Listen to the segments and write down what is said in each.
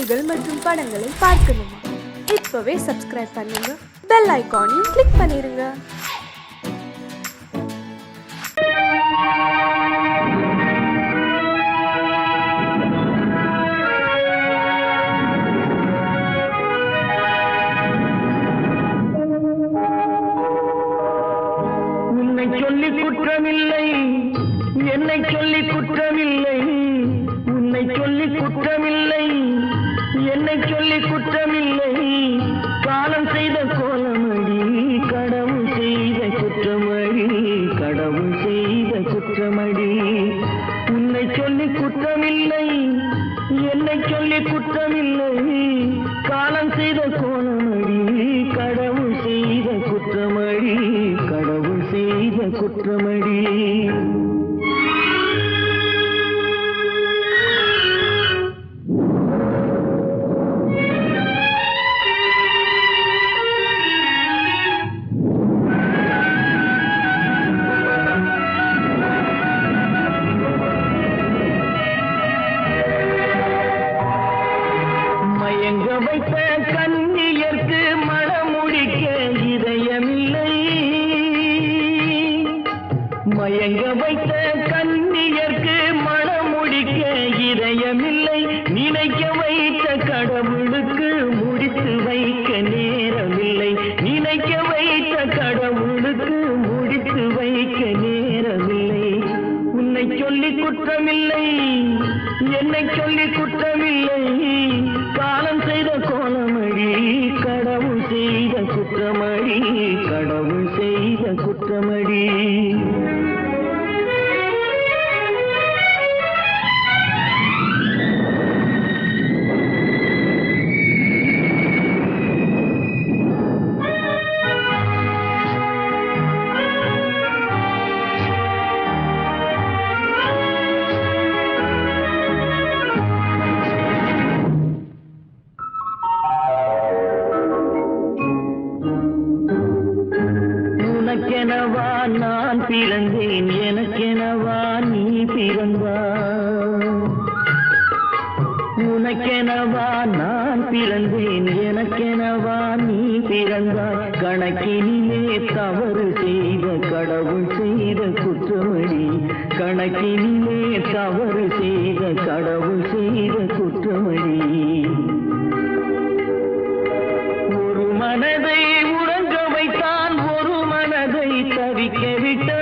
செய்திகள் மற்றும் படங்களை பார்க்கணுமா? இப்பவே சப்ஸ்கிரைப் பண்ணுங்க, பெல் ஐகானையும் கிளிக் பண்ணிருங்க. சொல்லி குற்றமில்லை, என்னை சொல்லி குற்றமில்லை, உன்னை சொல்லி குற்றமில்லை, என்னை சொல்லி குற்றமில்லை. காலம் செய்த கோலமடி, கடவுள் செய்த குற்றமடி, கடவுள் செய்த குற்றமடி. உன்னை சொல்லி குற்றமில்லை, என்னை சொல்லி குற்றமில்லை. காலம் செய்த கோலமடி, கடவுள் செய்த குற்றமடி, கடவுள் செய்த குற்றமடி. மயங்க வைத்த கண்ணியர்க்கு மனமுடிக்க இதயமில்லை, மயங்க வைத்த கண்ணியர்க்கு மனமுடிக்க இதயமில்லை. நினைக்க வைத்த கடவுளுக்கு முடித்து வைக்க நேரமில்லை, நினைக்க வைத்த கடவுளுக்கு முடித்து வைக்க நேரமில்லை. உன்னை சொல்லி குற்றமில்லை, என்னை சொல்லி குற்றமில்லை. காலம் செய்த கோலமடி, கடவுள் செய்த குற்றமடி, கடவுள் செய்த குற்றமடி. உனக்கெனவா நான் பிறந்தேன், எனக்கெனவா நீ பிறந்தாய். உனக்கெனவா நான் பிறந்தேன், எனக்கெனவா நீ பிறந்தாய். கணக்கினிலே தவறு செய்த கடவுள் செய்த குற்றமடி, கணக்கினிலே தவறு செய்த கடவுள் செய்த குற்றமடி. ஒரு மனதை உறங்க வைத்தான், ஒரு மனதை தவிக்க விட்டான்.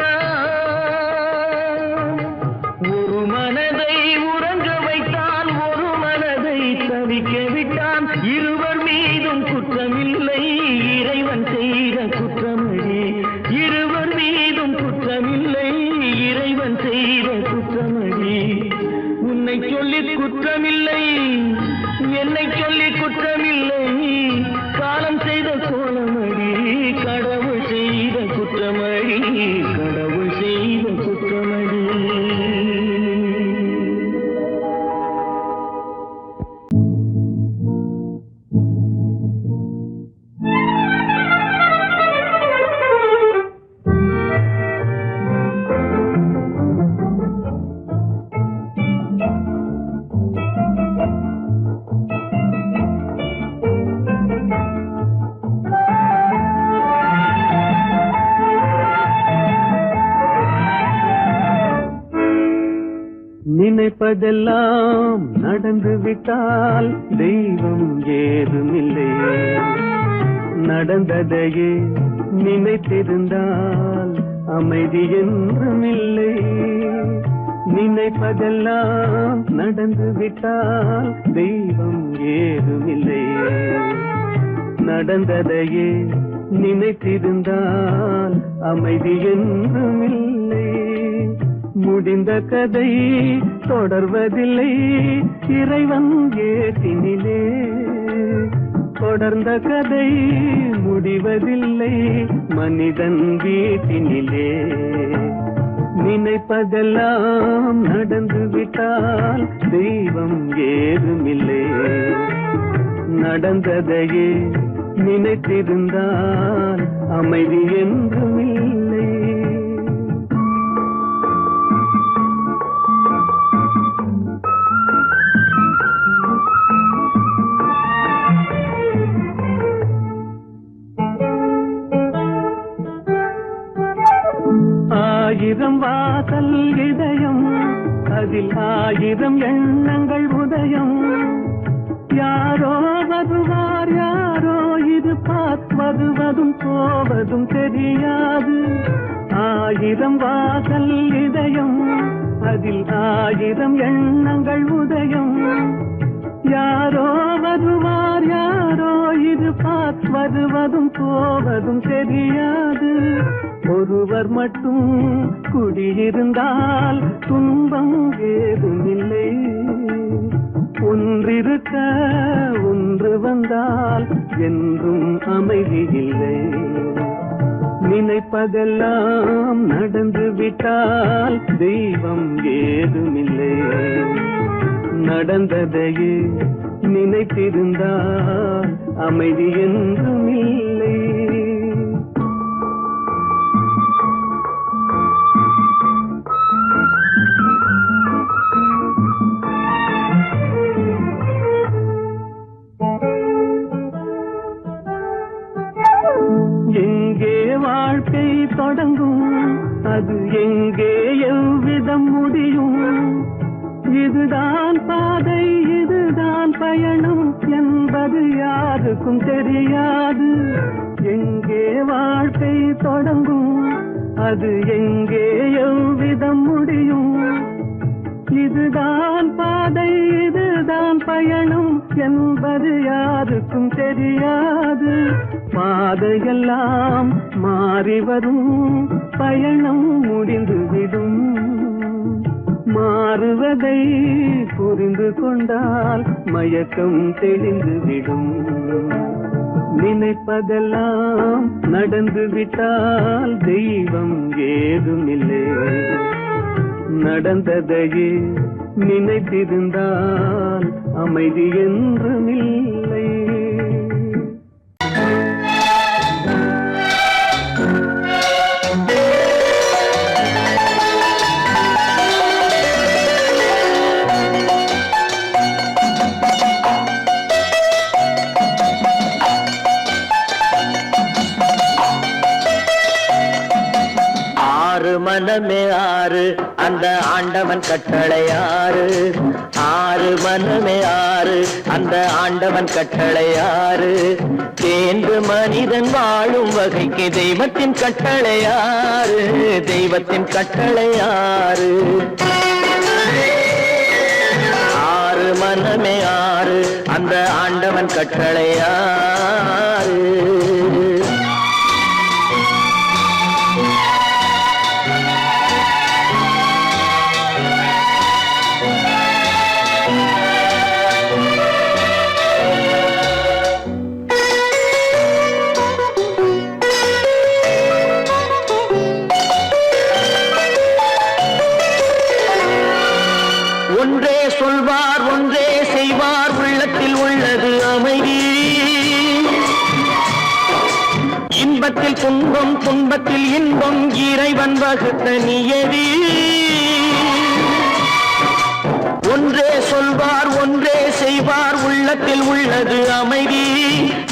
ஒரு மனதை உறங்க வைத்தான், ஒரு மனதை தவிக்க விட்டான். இருவர் மீதும் குற்றமில்லை, இறைவன் செய்த குற்றமடி. இருவர் மீதும் குற்றமில்லை, இறைவன் செய்த குற்றமடி. உன்னை சொல்லி குற்றமில்லை, என்னை சொல்லி குற்றமில்லை. காலம் செய்த கோலமடி, கடவுள் செய்த குற்றமடி, கடவுள் செய்த குற்றமடி. நினைப்பதெல்லாம் நடந்து விட்டால் தெய்வம் ஏதுமில்லை, நடந்ததையே நினைத்திருந்தால் அமைதி என்றுமில்லை. நினைப்பதெல்லாம் நடந்து விட்டால் தெய்வம் ஏதுமில்லை, நடந்ததையே நினைத்திருந்தால் அமைதி என்றுமில்லை. முடிந்த கதை தொடர்வதில்லை, இறைவன் ஏட்டினிலே. தொடர்ந்த கதை முடிவதில்லை, மனிதன் வீட்டினிலே. நினைப்பதெல்லாம் நடந்து விட்டால் தெய்வம் ஏதுமில்லை, நடந்ததையே நினைத்திருந்தால் அமைதி என்றுமில்லை. 1000 வாசல் இதயம், அதில் 1000 எண்ணங்கள் உதயம். யாரோ வருவார் யாரோ இது வருவதும் போவதும் தெரியாது. 1000 வாசல் இதயம், அதில் 1000 எண்ணங்கள் உதயம். யாரோ வருவார் யாரோ இது வருவதும் போவதும் தெரியாது. ஒருவர் மட்டும் குடியிருந்தால் துன்பம் ஏதுமில்லை. ஒன்றிருக்க ஒன்று வந்தால் என்றும் அமைதி இல்லை. நினைப்பதெல்லாம் நடந்து விட்டால் தெய்வம் ஏதுமில்லை. நடந்ததையே நினைத்திருந்தால் அமைதி என்றும் இல்லை. எங்கே வாழ்க்கை தொடங்கும், அது எங்கே எவ்விதம் முடியும்? இதுதான் பாதை இதுதான் பயணம் என்பது யாருக்கும் தெரியாது. எங்கே வாழ்க்கை தொடங்கும், அது எங்கே எவ்விதம் முடியும்? இதுதான் பாதை இதுதான் பயணம் என்பது யாருக்கும் தெரியாது. பாதையெல்லாம் மாறி வரும், பயணம் முடிந்துவிடும். மாறுவதை புரிந்து கொண்டால் மயக்கம் தெளிந்துவிடும். நினைப்பதெல்லாம் நடந்து விட்டால் தெய்வம் ஏதுமில்லை. நடந்ததையே நினைத்திருந்தால் அமைதி என்றுமில்லை. மனமே ஆறு அந்த ஆண்டவன் கட்டளை ஆறு. 6 மனமே ஆறு அந்த ஆண்டவன் கட்டளை ஆறு. தேர்ந்து மனிதன் வாழும் வகைக்கு தெய்வத்தின் கட்டளை ஆறு. தெய்வத்தின் கட்டளை ஆறு. 6 மனமே ஆறு அந்த ஆண்டவன் கட்டளை ஆறு. ஒன்றே சொல்வார் ஒன்றே செய்வார், உள்ளத்தில் உள்ளது அமைதி. இன்பத்தில் துன்பம் துன்பத்தில் இன்பம், இறைவன் வகுத்த நியதி. ஒன்றே சொல்வார் ஒன்றே செய்வார், உள்ளத்தில் உள்ளது அமைதி.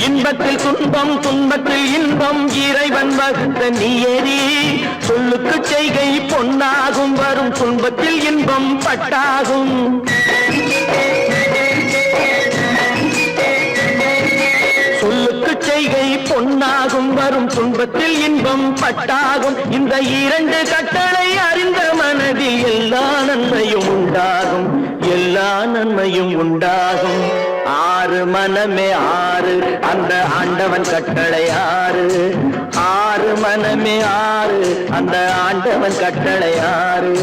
இன்பத்தில் துன்பம் துன்பத்தில் இன்பம், இறைவன் வகுத்த நியதி. சொல்லுக்கு செய்கை பொன்னாகும், வரும் துன்பத்தில் இன்பம் பட்டாகும். சொல்லுக்கு செய்கை பொன்னாகும், வரும் துன்பத்தில் இன்பம் பட்டாகும். இந்த 2 கட்டளை அறிந்த மனதில் எல்லா நன்மையும் உண்டாகும். எல்லா நன்மையும் உண்டாகும். 6 மனமே ஆறு அந்த ஆண்டவன் கட்டளை ஆறு. 6 மனமே ஆறு அந்த ஆண்டவன் கட்டளை ஆறு.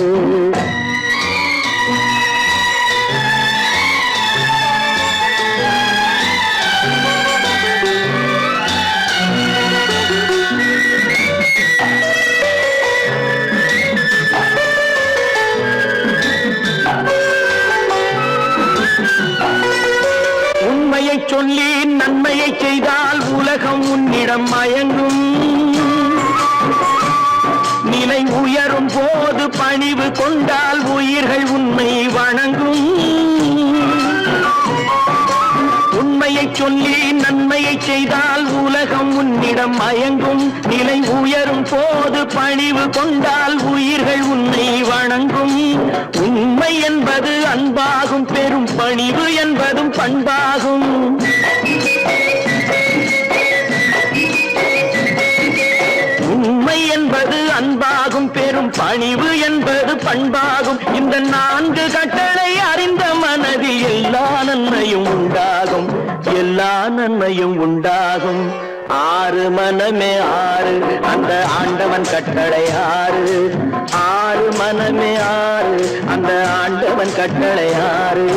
உண்மையை சொல்லி நன்மையை செய்தால் உலகம் உன்னிடம் மயங்கும். நிலை உயரும் போது பணிவு கொண்டால் உயிர்கள் உண்மை வணங்கும். உண்மையை சொல்லி நன்மையை செய்தால் உலகம் உன்னிடம் மயங்கும். நிலை உயரும் போது பணிவு கொண்டால் உயிர்கள் உன்னை வணங்கும். உண்மை என்பது அன்பாகும், பெரும் பணிவு என்பதும் பண்பாகும். உண்மை என்பது அன்பாகும், பெரும் பணிவு என்பது பண்பாகும். இந்த 4 கட்டளை அறிந்த மனதில் எல்லா நன்மையும் உண்டாகும், எல்லா நன்மையும் உண்டாகும். 6 மனமே 6, அந்த ஆண்டவன் கட்டளை 6. 6 மனமே 6, அந்த ஆண்டவன் கட்டளை 6.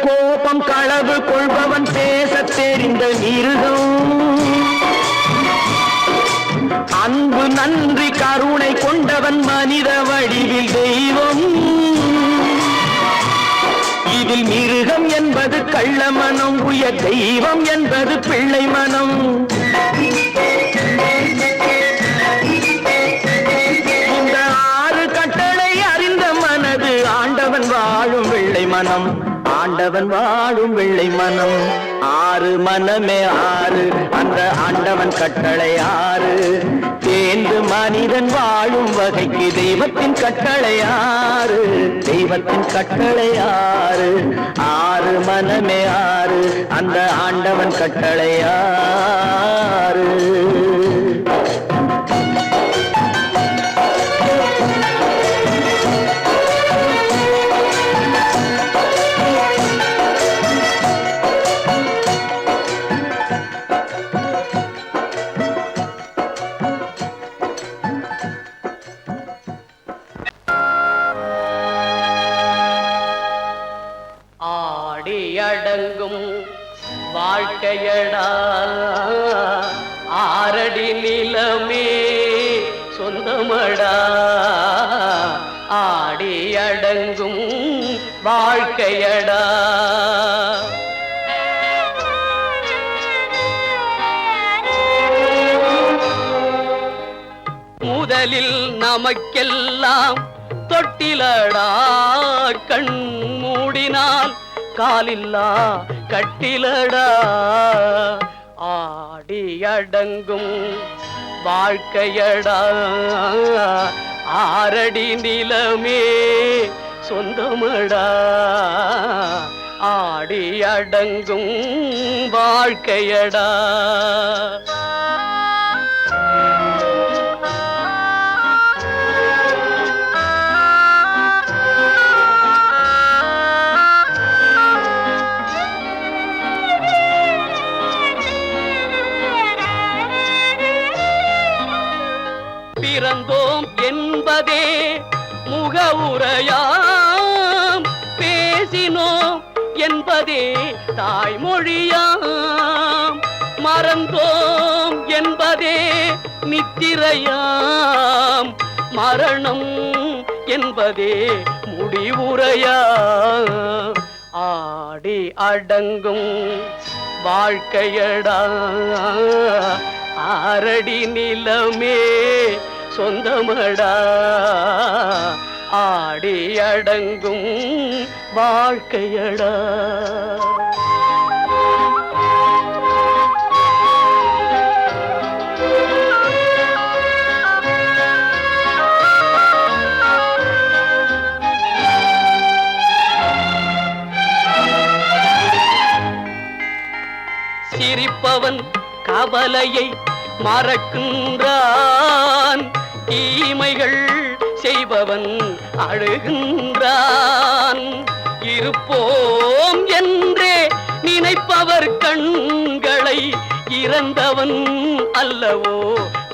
கோபம் களவு கொள்பவன் பேசத் தெரிந்த மிருகம். அன்பு நன்றி கருணை கொண்டவன் மனித வடிவில் தெய்வம். இதில் மிருகம் என்பது கள்ள மனம், உயர் தெய்வம் என்பது பிள்ளை மனம். இந்த 6 கட்டளை அறிந்த மனது ஆண்டவன் வாழும் வெள்ளை மனம், ஆண்டவன் வாழும் வெள்ளை மனம். 6 மனமே 6, அந்த ஆண்டவன் கட்டளை 6. தேர்ந்து மனிதன் வாழும் வகைக்கு தெய்வத்தின் கட்டளை 6, தெய்வத்தின் கட்டளை 6. 6 மனமே 6, அந்த ஆண்டவன் கட்டளை 6. அடங்கும் வாழ்க்கையடா 6 அடி நிலமே சொந்தமடா. ஆடி அடங்கும் வாழ்க்கையடா. முதலில் நமக்கெல்லாம் தொட்டிலடா, கண் மூடினால் காலில்லா கட்டிலடா. ஆடி அடங்கும் வாழ்க்கையடா. 6 அடி நிலமே சொந்தமடா. ஆடி அடங்கும் வாழ்க்கையடா. பிறந்தோம் என்பதே முகவுரையாம், பேசினோம் என்பதே தாய்மொழியாம், மறந்தோம் என்பதே நித்திரையாம், மரணம் என்பதே முடிவுரையாம். ஆடி அடங்கும் வாழ்க்கையடா. 6 அடி நிலமே சொந்தமடா. ஆடி அடங்கும் வாழ்க்கையடா. சிரிப்பவன் கவலையை மறக்கின்றான், தீமைகள் செய்பவன் அழுகின்றான். இருப்போம் என்றே நினைப்பவர் கண்களை இறந்தவன் அல்லவோ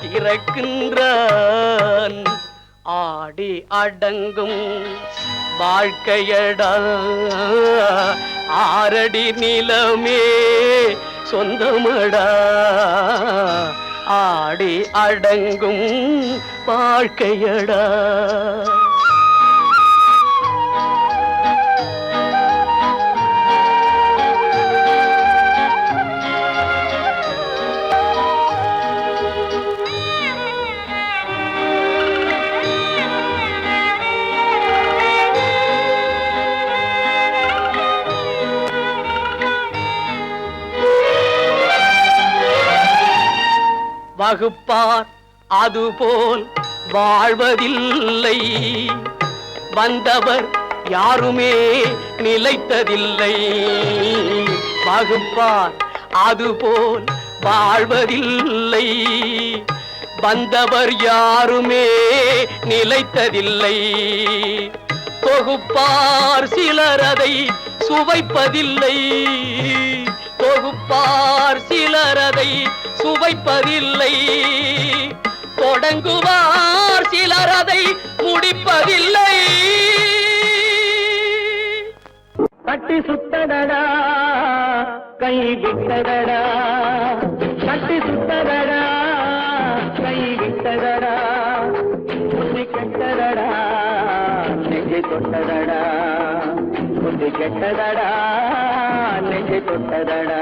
திறக்கின்றான். ஆடி அடங்கும் வாழ்க்கையடா. 6 அடி நிலமே சொந்தமடா. ஆடி அடங்கும் வாழ்க்கையடா. வகுப்பார் அதுபோல் வாழ்வதில்லை, வந்தவர் யாருமே நிலைத்ததில்லை. வகுப்பார் அதுபோல் வாழ்வதில்லை, வந்தவர் யாருமே நிலைத்ததில்லை. தொகுப்பார் சிலர் அதை சுவைப்பதில்லை, தொகுப்பார் சிலர் அதை சுவைப்பதில்லை. தொடங்குவார் சிலர் அதை முடிப்பதில்லை. கட்டி சுத்தடடா கை விட்டதடா, கட்டி சுத்தடடா கை விட்டதடா, புத்தி கெட்டதடா நெஞ்சை தொட்டதடா, புத்தி கெட்டதடா நெஞ்சை தொட்டதடா.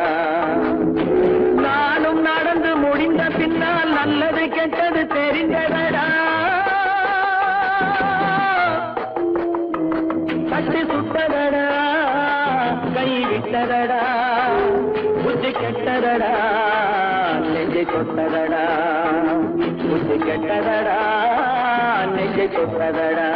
நானும் நடந்து முடிந்த பின்னால் நல்லது கெட்டது தெரிந்ததடா. கட்டி சுட்டதடா கை விட்டதடா, புத்தி கெட்டதடா நெஞ்சை தொட்டதடா, புத்தி கெட்டதடா நெஞ்சை தொட்டதடா.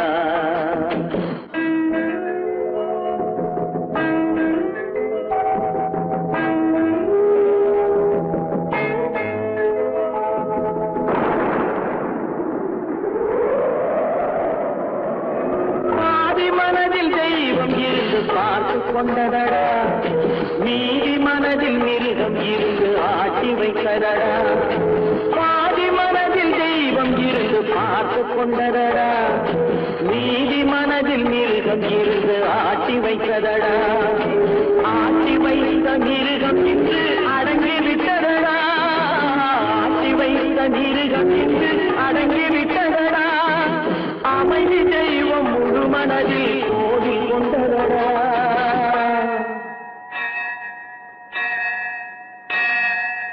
பார்த்து கொண்டதடா, மீதி மனதில் மிருகம் இருந்து ஆட்டி வைத்ததடா. பாதி மனதில் தெய்வம் இருந்து பார்த்து கொண்டதடா, மீதி மனதில் மிருகம் இருந்து ஆட்டி வைத்ததடா. ஆட்டி வைத்த மிருகம் இன்று அடங்கி விட்டதடா, ஆட்டி வைத்த மிருகம் இன்று அடங்கி விட்டதடா. அமைதி தெய்வம் முழு மனதில் கோடி கொண்டதடா.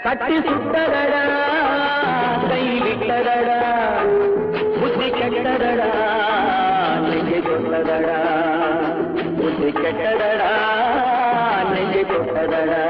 கட்டி சுட்டதடா கை விட்டதடா, புத்தி கெட்டதடா நெஞ்சை தொட்டதடா, புத்தி கெட்டதடா நெஞ்சை தொட்டதடா.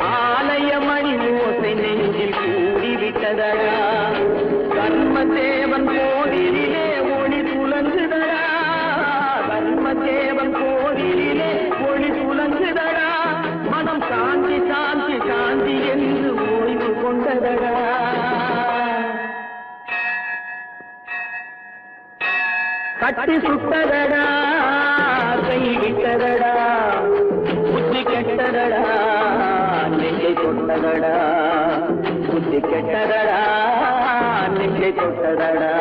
ஆலயமணி ஓசை நெஞ்சில் கூடிவிட்டதடா, கர்மதேவன் கோவிலிலே ஒளி புலங்குதடா, கர்மதேவன் கோவிலிலே ஒளி புலங்குதடா. மனம் சாந்தி சாந்தி சாந்தி என்று ஓய்வு கொண்டதடா. கட்டி சுட்டதடா கை விட்டதடா, புத்தி கெட்டதடா நெஞ்சை தொட்டதடா, புத்தி கெட்டதடா நெஞ்சை தொட்டதடா.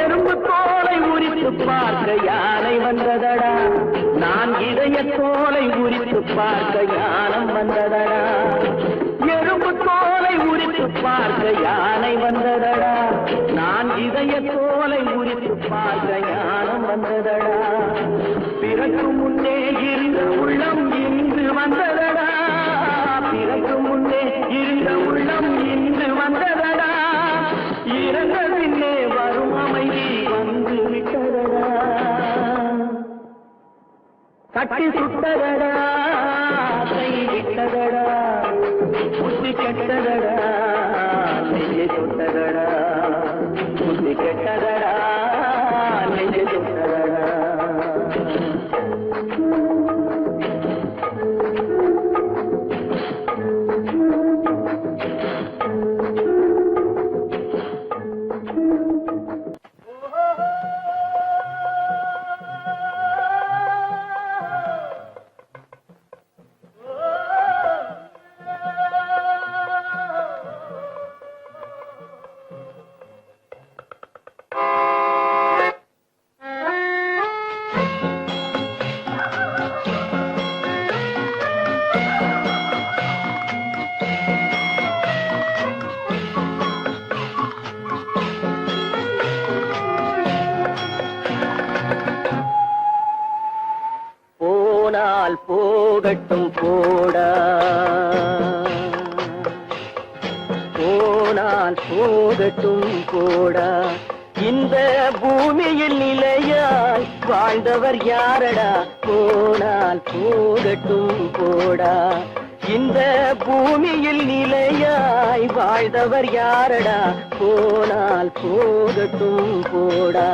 எறும்பு தோலை உரித்து பார்க்க யானை வந்ததடா, நான் இதய தோலை உரித்து பார்க்க ஞானம் வந்ததடா. எறும்பு தோலை உரித்து பார்க்க யானை வந்ததடா, நான் இதய தோலை உரித்து பார்க்க ஞானம் வந்ததடா. பிறகு முன்னே இருந்த உள்ளம் இன்று வந்ததடா, பிறகு முன்னே இருந்த உள்ளம் இன்று வந்ததடா. இறந்த பின்னே வரும் அமைதி வந்து விட்டதடா. கட்டி சுட்டதடா கை விட்டதடா, புத்தி கெட்டதடா நெஞ்சை தொட்டதடா, புத்தி கெட்டதடா நெஞ்சை தொட்டதடா. போனால் போகட்டும் போடா, போனால் போகட்டும் போடா. இந்த பூமியில் நிலையாய் வாழ்ந்தவர் யாரடா, போனால் போகட்டும் போடா. இந்த பூமியில் நிலையாய் வாழ்ந்தவர் யாரடா, போனால் போகட்டும் போடா.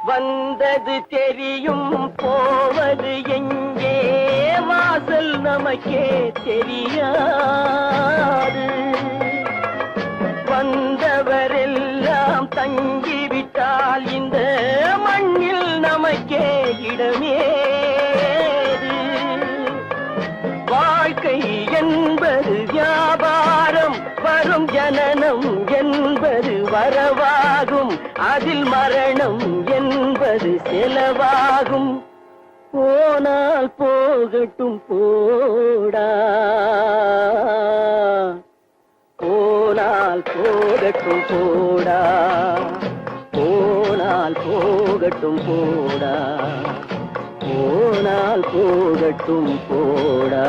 வந்தது தெரியும் போவது எங்கே, வாசல் நமக்கே தெரியாது. வந்தவரெல்லாம் தங்கிவிட்டால் இந்த மண்ணில் நமக்கே இடமேது. வாழ்க்கை என்பது வியாபாரம், வரும் ஜனனம் என்பது வரவாகும், அதில் மரணம் என்பது செலவாகும். போனால் போகட்டும் போடா, போனால் போகட்டும் போடா, போனால் போகட்டும் போடா, போனால் போகட்டும் போடா.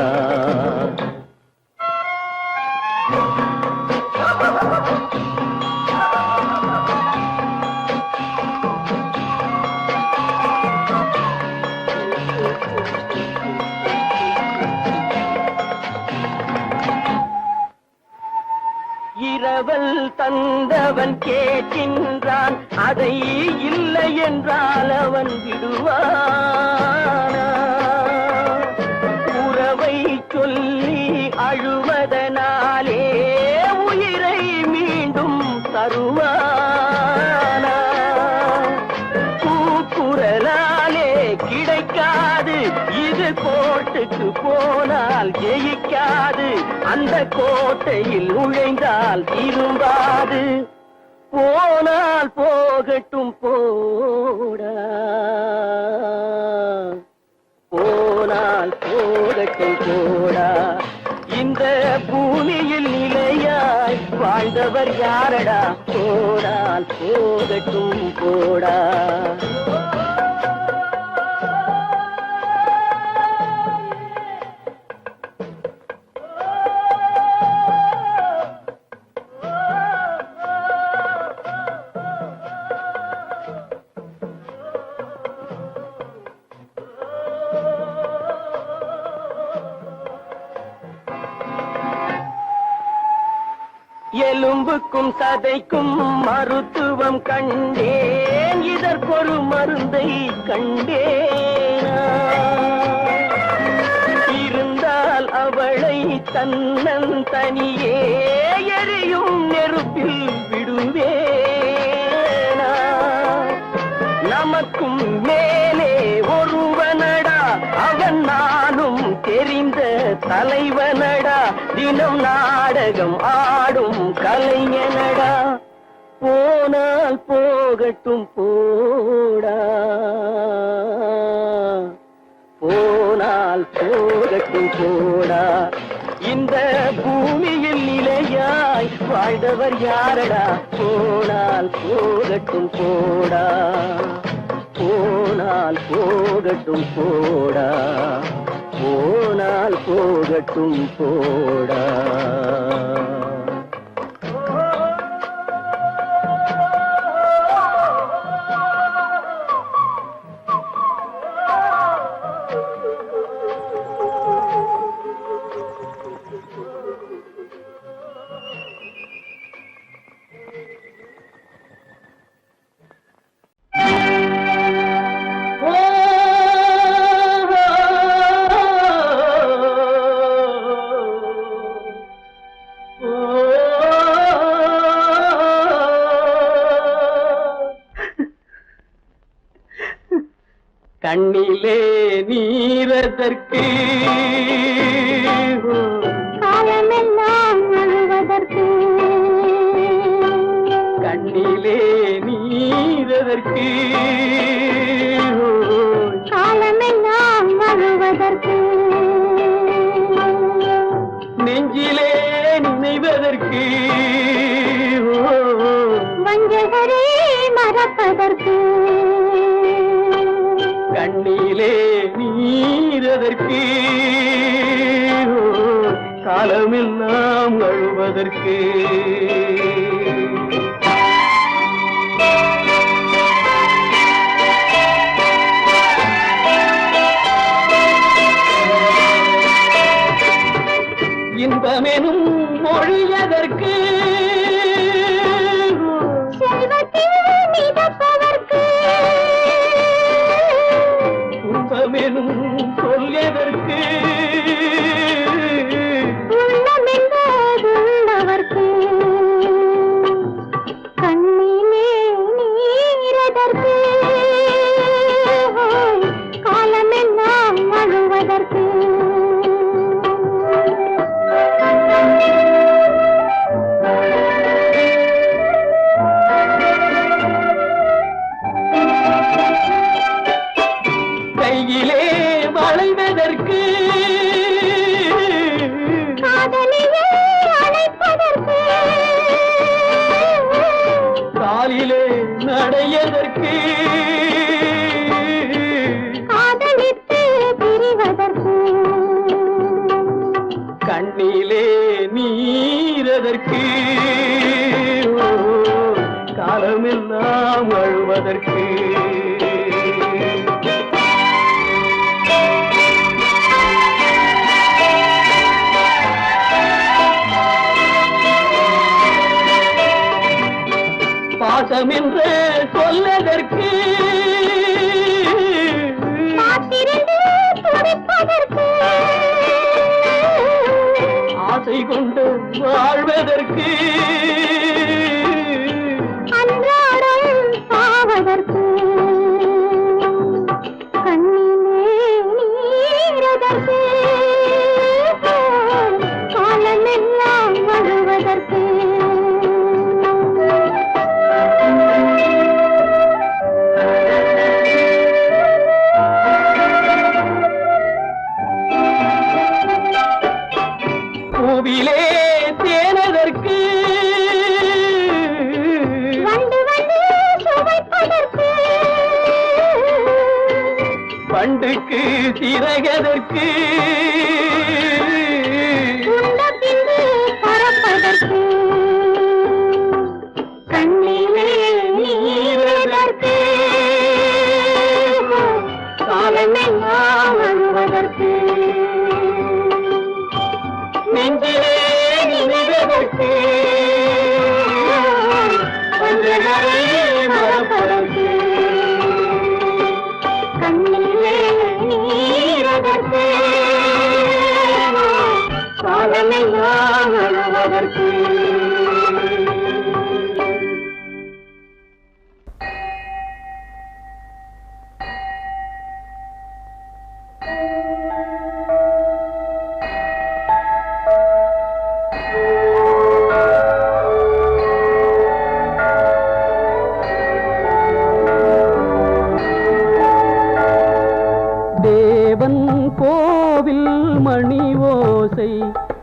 இரவல் தந்தவன் கேட்கின்றான், அதை இல்லை என்றால் அவன் விடுவானா? உறவை சொல்லி அழுவதனாலே உயிரை மீண்டும் தருவானா? கூக்குரலாலே கிடைக்காது, இது கோர்ட்டுக்கு போனால் ஜெயிக்காது, அந்த கோட்டையில் நுழைந்தால் திரும்பாது. போனால் போகட்டும் போடா, போனால் போகட்டும் போடா. இந்த பூமியில் நிலையாய் வாழ்ந்தவர் யாரடா, போனால் போகட்டும் போடா. எலும்புக்கும் சதைக்கும் மருத்துவம் கண்டேன், இதற்கொரு மருந்தை கண்டேனா? இருந்தால் அவளை தன்னன் தனியே எரியும் நெருப்பில் விடுவேனா? நமக்கும் மேலே ஒருவனடா, அவன் நானும் தெரிந்த தலைவனடா, தினம் நாடகம் ஆடும் கலைஞனடா. போனால் போகட்டும் போடா, போனால் போகட்டும் போடா. இந்த பூமியில் நிலையாய் வாழ்ந்தவர் யாரடா, போனால் போகட்டும் போடா, போனால் போகட்டும் போடா, போனால் போகட்டும் போடா. கண்ணிலே நீரதற்கு காலமெல்லாம் அழுவதற்கு, கண்ணிலே கண்ணிலே நீரதற்கு காலமெல்லாம் அழுவதற்கு நெஞ்சிலே நினைவதற்கு வஞ்சகரே மறப்பதற்கு கண்ணிலே நீரதற்கு காலமெல்லாம் அழுவதற்கு இன்பமெனும் மொழியதற்கு செல்வத்தில் மிதப்பதற்கு துன்பமெனும் சொல்லியதற்கு உள்ளமென்பதுள்ளவர்க்கு கண்ணிலே நீரதற்கு காலமெல்லாம் அழுவதற்கு கையிலே வளைவதற்கு காதலியே அழைப்பதற்கு காலிலே நடையதற்கு காதலித்து பிரிவதற்கு கண்ணிலே நீரதற்கு காலமெல்லாம் அழுவதற்கு பாசம் என்று சொல்லதற்கு காத்திருந்து துடிப்பதற்கு ஆசை கொண்டு வாழ்வதற்கு அன்றாடம் சாவதற்கு கண்ணிலே நீரதற்கு காலமெல்லாம் அழுவதற்கு பூவிலே தேனதற்கு வந்து வந்து சுவைப்பதற்கு பண்டுக்கு சிறகதற்கு உண்ட பின்பு பறப்பதற்கு கண்ணிலே நீரதற்கு காலமெல்லாம் அழுவதற்கு நெஞ்சிலே நினைவதற்கு வஞ்சகரை மறப்பதற்கு கண்ணிலே நீரதற்கு காலமெல்லாம் அழுவதற்கு தேவன் கோவில் மணி ஓசை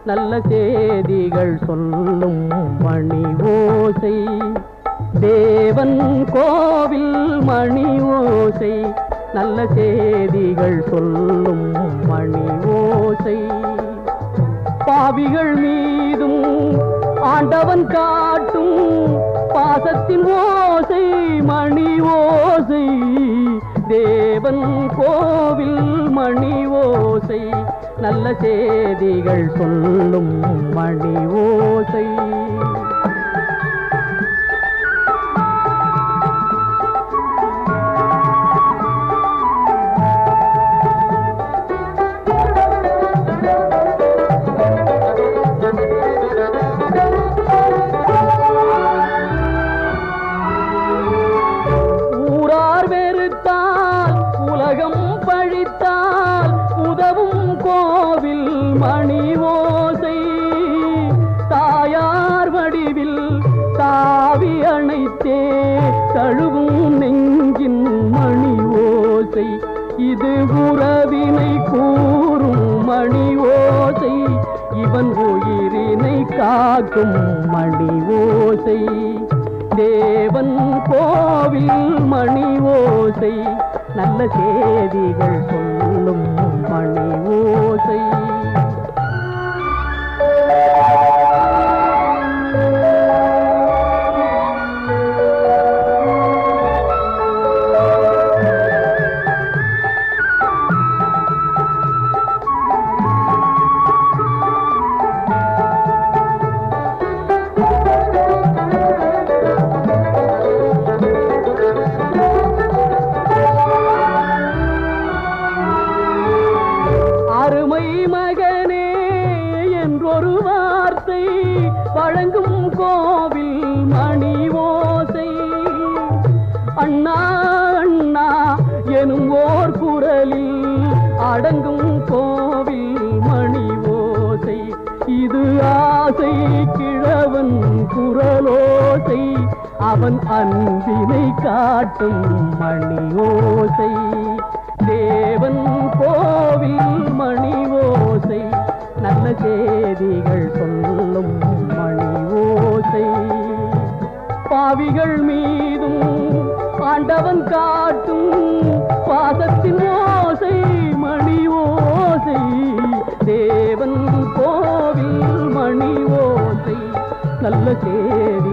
நல்ல செய்திகள் சொல்லும் மணி ஓசை தேவன் கோவில் மணி ஓசை நல்ல செய்திகள் சொல்லும் மணி ஓசை பாவிகள் மீதும் ஆண்டவன் காட்டும் பாசத்தின் ஓசை மணி ஓசை தேவன் கோவில் மணி ஓசை நல்ல செய்திகள் சொல்லும் மணி ஓசை ஊரார் வெறுத்தால் உலகம் பழித்தால் உதவும் கோவில் மணி ஓசை தாயார் கேட்கும் மணி ஓசை, தேவன் கோவில் மணி ஓசை, நல்ல செய்திகள் சொல்லும் மணி ஓசை. அருமை மகனே என்றொரு வார்த்தை வழங்கும் கோவில் மணி ஓசை, அண்ணா அண்ணா எனும் ஓர் குரலில் அடங்கும் கோவில் மணி ஓசை. இது ஆசை கிழவன் குரலோசை, அவன் அன்பினை காட்டும் மணி ஓசை. தேவன் கோவில் மணி ஓசை, நல்ல செய்திகள் சொல்லும் மணி ஓசை. பாவிகள் மீதும் ஆண்டவன் காட்டும் பாசத்தின் ஓசை மணி ஓசை. தேவன் கோவில் மணி ஓசை, நல்ல செய்தி